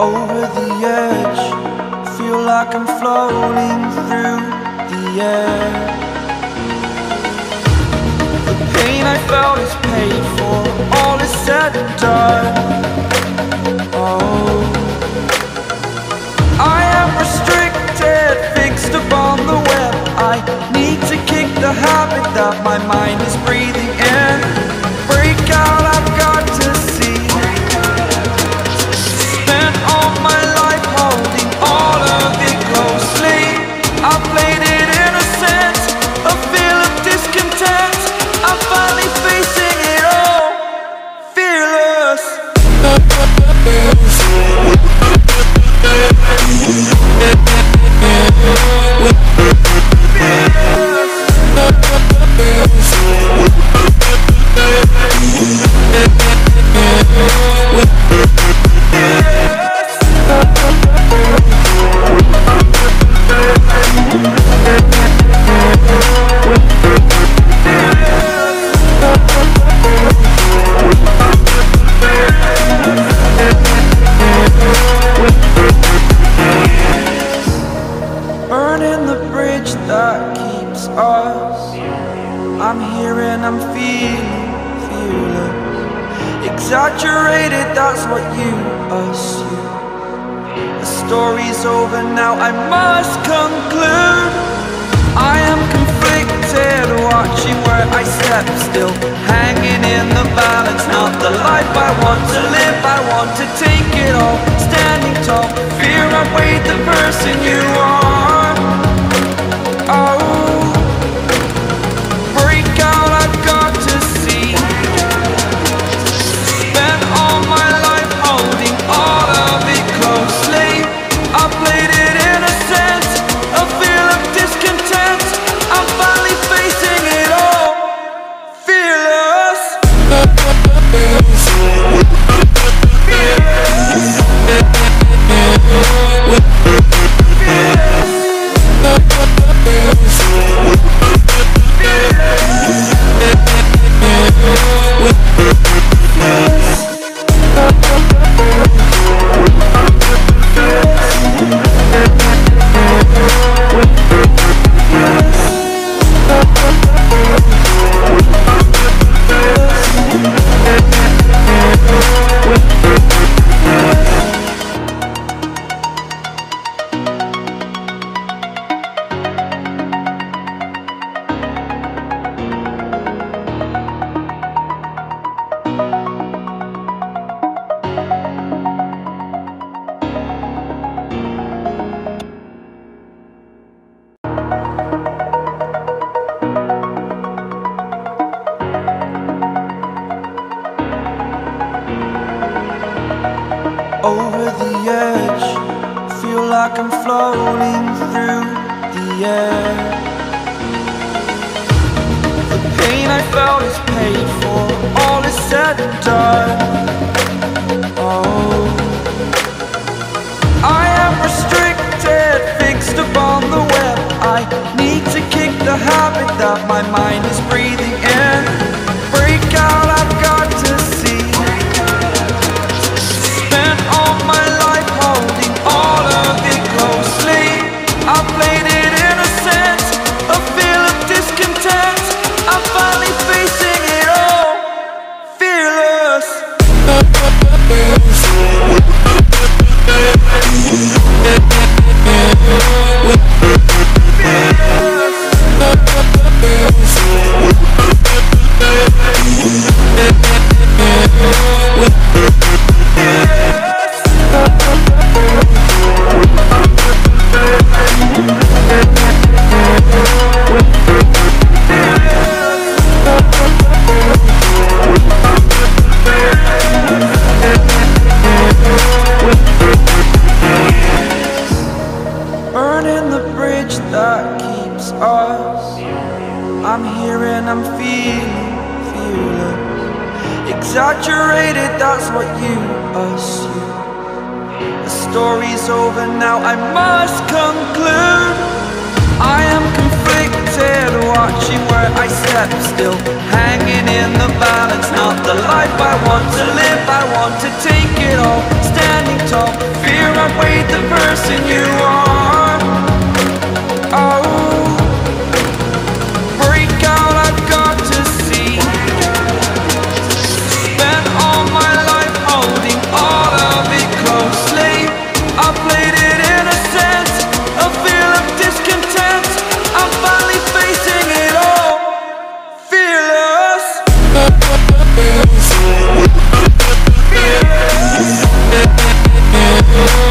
Over the edge, feel like I'm floating through the air. The pain I felt is paid for, all is said and done. Oh, I am restricted, fixed upon the web. I need to kick the habit that my mind is breathing in. Break out, I've got to see. Spent all my life holding all of it closely. I played it innocent, a feel of discontent. I'm finally facing it all, fearless. Burning the bridge that keeps us. I'm here and I'm feeling fearless. Exaggerated, that's what you assume. The story's over now, I must conclude. I am conflicted, watching where I step still, hanging in the balance. Not the life I want to live, I want to take it all. Standing tall, fear outweighed the person you are. Oh, break out, I've got to see. Spent all my life holding all of it closely. I played it innocent, a feel of discontent. I'm finally facing it all, fearless. Over the edge, feel like I'm floating through the air. The pain I felt is paid for, all is said and done. Oh, I am restricted, fixed upon the web. I need to kick the habit that my mind is breathing in. Break out, I've got to see. Spent all my life holding all of it closely. I played it innocent, a feel of discontent. I'm finally facing it all, fearless. Burning the bridge that keeps us. I'm here and I'm feeling fearless. Exaggerated, that's what you assume. The story's over now, I must conclude. I am conflicted, still hanging in the balance. Not the life I want to live, I want to take it all. Standing tall, fear I've weighed the person you are.